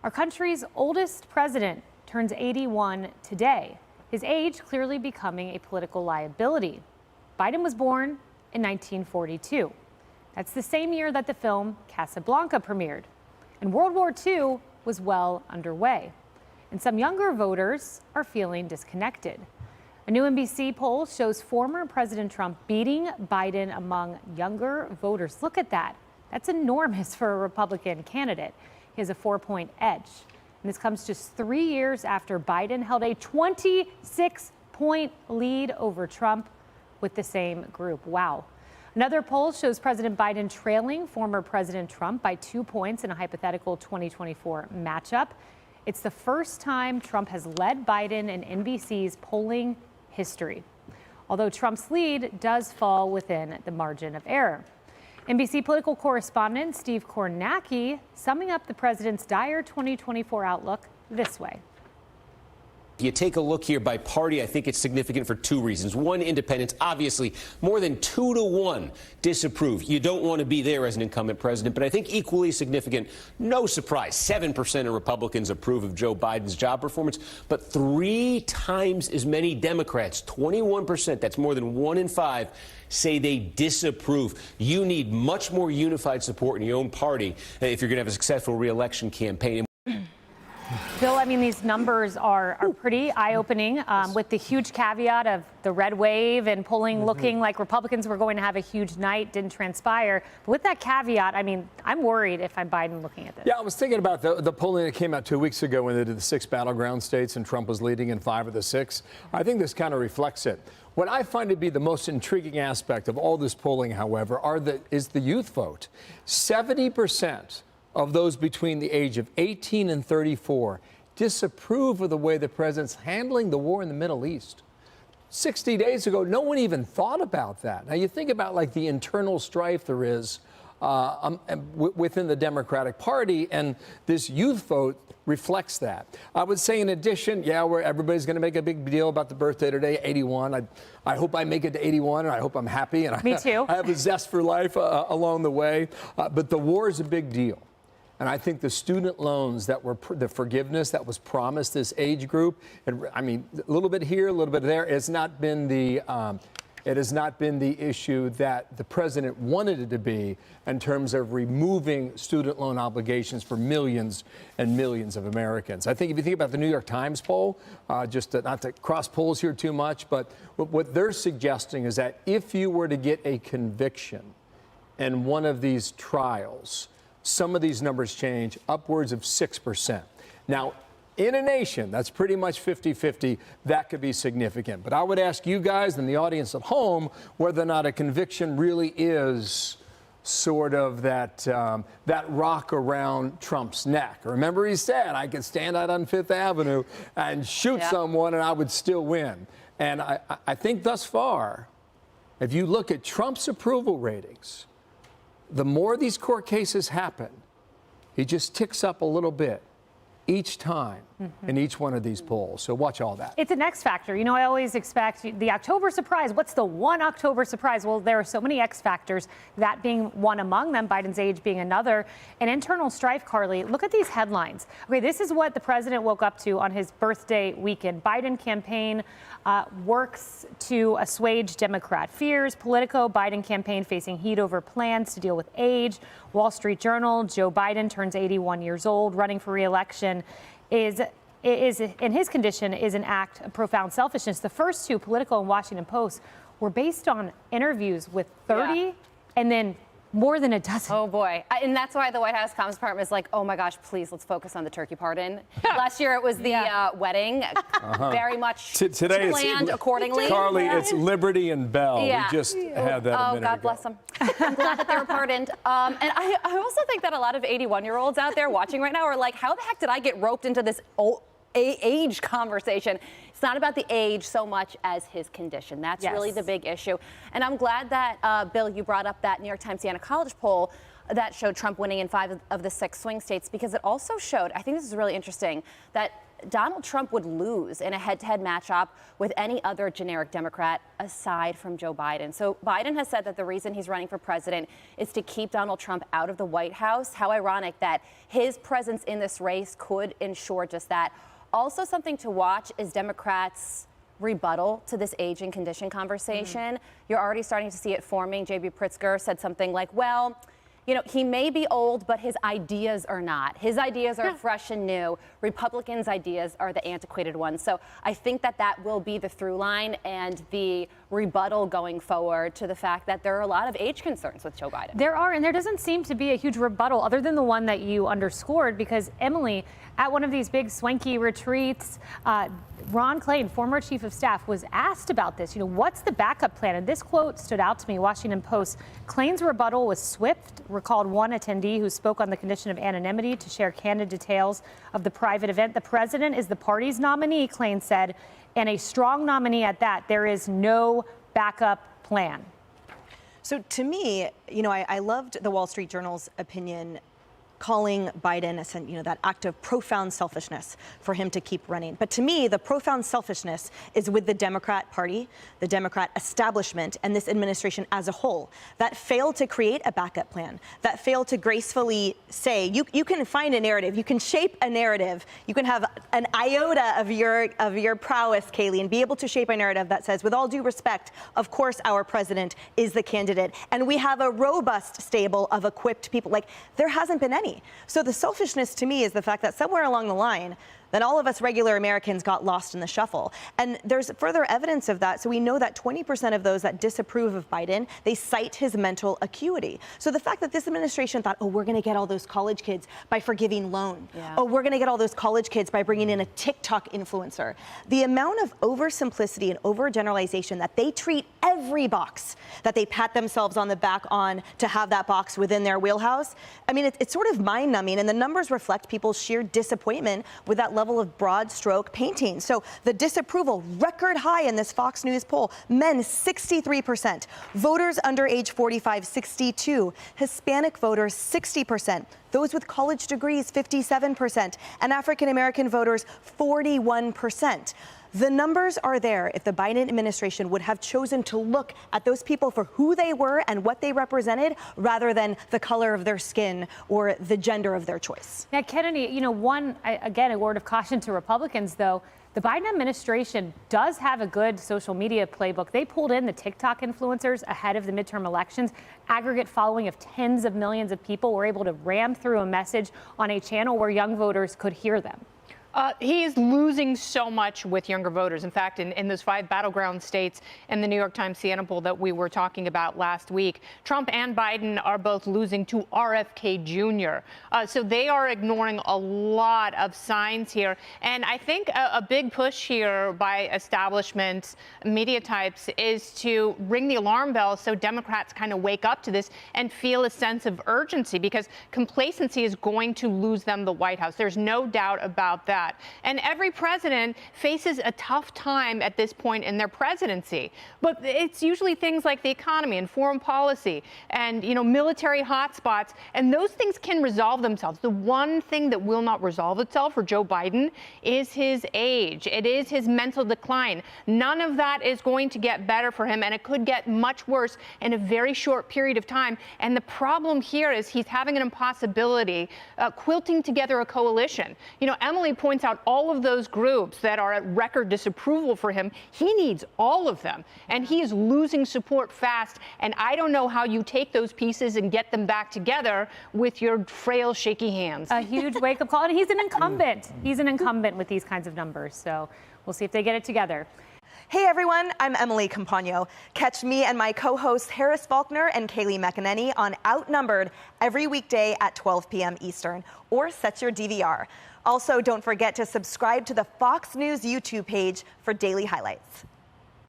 Our country's oldest president turns 81 today. His age clearly becoming a political liability. Biden was born in 1942. That's the same year that the film Casablanca premiered. And World War II was well underway. And some younger voters are feeling disconnected. A new NBC poll shows former President Trump beating Biden among younger voters. Look at that. That's enormous for a Republican candidate. He has a 4-point edge. And this comes just 3 years after Biden held a 26-point lead over Trump with the same group. Wow. Another poll shows President Biden trailing former President Trump by 2 points in a hypothetical 2024 matchup. It's the first time Trump has led Biden in NBC's polling history, although Trump's lead does fall within the margin of error. NBC political correspondent Steve Kornacki summing up the president's dire 2024 outlook this way. You take a look here by party, I think it's significant for two reasons. One, independents, obviously more than 2-to-1 disapprove. You don't want to be there as an incumbent president, but I think equally significant, no surprise, 7% of Republicans approve of Joe Biden's job performance, but 3 times as many Democrats, 21%, that's more than 1 in 5, say they disapprove. You need much more unified support in your own party if you're going to have a successful re-election campaign. Bill, I mean, these numbers are pretty eye-opening, with the huge caveat of the red wave and polling looking like Republicans were going to have a huge night, didn't transpire. But with that caveat, I mean, I'm worried if I'm Biden looking at this. Yeah, I was thinking about the polling that came out 2 weeks ago when they did the 6 battleground states and Trump was leading in 5 of the 6. I think this kind of reflects it. What I find to be the most intriguing aspect of all this polling, however, is the youth vote. 70% of those between the age of 18 and 34 disapprove of the way the president's handling the war in the Middle East. 60 days ago, no one even thought about that. Now, you think about like the internal strife there is within the Democratic Party, and this youth vote reflects that. I would say in addition, yeah, everybody's going to make a big deal about the birthday today, 81. I hope I make it to 81, and I hope I'm happy. And Me too. I have a zest for life along the way. But the war is a big deal. And I think the student loans that were the forgiveness that was promised this age group, and I mean, a little bit here, a little bit there, it has not been the issue that the president wanted it to be in terms of removing student loan obligations for millions and millions of Americans. I think if you think about the New York Times poll, not to cross polls here too much, but what they're suggesting is that if you were to get a conviction in one of these trials, some of these numbers change upwards of 6%. Now, in a nation that's pretty much 50-50, that could be significant. But I would ask you guys and the audience at home whether or not a conviction really is sort of that rock around Trump's neck. Remember, he said, I could stand out on Fifth Avenue and shoot someone and I would still win. And I think thus far, if you look at Trump's approval ratings, the more these court cases happen, he just ticks up a little bit each time in each one of these polls. So watch all that. It's an X factor. You know, I always expect the October surprise. What's the one October surprise? Well, there are so many X factors, that being one among them, Biden's age being another. And internal strife, Carly, look at these headlines. Okay, this is what the president woke up to on his birthday weekend. Biden campaign works to assuage Democrat fears. Politico, Biden campaign facing heat over plans to deal with age. Wall Street Journal, Joe Biden turns 81 years old, running for re-election is in his condition is an act of profound selfishness. The first two, Politico and Washington Post, were based on interviews with 30 and then more than a dozen. Oh, boy. And that's why the White House Comms Department is like, oh, my gosh, please, let's focus on the turkey pardon. Last year, it was the wedding. Very much today planned accordingly. Carly, it's Liberty and Bell. We just had that a minute God ago. bless them. I'm glad that they were pardoned. And I also think that a lot of 81-year-olds out there watching right now are like, how the heck did I get roped into this age conversation? It's not about the age so much as his condition. That's really the big issue. And I'm glad that, Bill, you brought up that New York Times Siena College poll. that showed Trump winning in 5 of the 6 swing states, because it also showed, I think this is really interesting, that Donald Trump would lose in a head-to-head matchup with any other generic Democrat aside from Joe Biden. So Biden has said that the reason he's running for president is to keep Donald Trump out of the White House. How ironic that his presence in this race could ensure just that. Also, something to watch is Democrats' rebuttal to this age and condition conversation. You're already starting to see it forming. J.B. Pritzker said something like, well, you know, he may be old, but his ideas are not. His ideas are fresh and new. Republicans' ideas are the antiquated ones. So I think that that will be the through line and the rebuttal going forward to the fact that there are a lot of age concerns with Joe Biden. There are, and there doesn't seem to be a huge rebuttal other than the one that you underscored, because Emily, at one of these big swanky retreats, Ron Klain, former chief of staff, was asked about this. You know, what's the backup plan? And this quote stood out to me, Washington Post. Klain's rebuttal was swift, recalled one attendee who spoke on the condition of anonymity to share candid details of the private event. The president is the party's nominee, Klain said, and a strong nominee at that. There is no backup plan. So to me, you know, I loved the Wall Street Journal's opinion calling Biden, you know, that act of profound selfishness for him to keep running. But to me, the profound selfishness is with the Democrat Party, the Democrat establishment, and this administration as a whole that failed to create a backup plan, that failed to gracefully say, you can find a narrative, you can shape a narrative, you can have an iota of your prowess, Kaylee, and be able to shape a narrative that says, with all due respect, of course our president is the candidate, and we have a robust stable of equipped people. Like, there hasn't been any. So the selfishness to me is the fact that somewhere along the line, then all of us regular Americans got lost in the shuffle. And there's further evidence of that. So we know that 20% of those that disapprove of Biden, they cite his mental acuity. So the fact that this administration thought, oh, we're going to get all those college kids by forgiving loan. Yeah. Oh, we're going to get all those college kids by bringing in a TikTok influencer. The amount of oversimplicity and overgeneralization that they treat every box that they pat themselves on the back on to have that box within their wheelhouse. I mean, it's sort of mind-numbing, and the numbers reflect people's sheer disappointment with that level of broad stroke painting. So the disapproval, record high in this Fox News poll. Men, 63%. Voters under age 45, 62%. Hispanic voters, 60%. Those with college degrees, 57%. And African American voters, 41%. The numbers are there if the Biden administration would have chosen to look at those people for who they were and what they represented rather than the color of their skin or the gender of their choice. Now, Kennedy, you know, again, a word of caution to Republicans, though. The Biden administration does have a good social media playbook. They pulled in the TikTok influencers ahead of the midterm elections. Aggregate following of tens of millions of people were able to ram through a message on a channel where young voters could hear them. He is losing so much with younger voters. In fact, in those 5 battleground states in the New York Times Siena poll that we were talking about last week, Trump and Biden are both losing to RFK Jr. So they are ignoring a lot of signs here. And I think a big push here by establishment media types is to ring the alarm bell so Democrats kind of wake up to this and feel a sense of urgency, because complacency is going to lose them the White House. There's no doubt about that. And every president faces a tough time at this point in their presidency. But it's usually things like the economy and foreign policy and, you know, military hotspots. And those things can resolve themselves. The one thing that will not resolve itself for Joe Biden is his age. It is his mental decline. None of that is going to get better for him, and it could get much worse in a very short period of time. And the problem here is he's having an impossibility quilting together a coalition. You know, Emily points out all of those groups that are at record disapproval for him. He needs all of them, and he is losing support fast. And I don't know how you take those pieces and get them back together with your frail, shaky hands. A huge wake-up call, and he's an incumbent. He's an incumbent with these kinds of numbers, so we'll see if they get it together. Hey everyone, I'm Emily Campagno. Catch me and my co-hosts Harris Faulkner and Kaylee McEnany on Outnumbered every weekday at 12 p.m. Eastern, or set your DVR. Also, don't forget to subscribe to the Fox News YouTube page for daily highlights.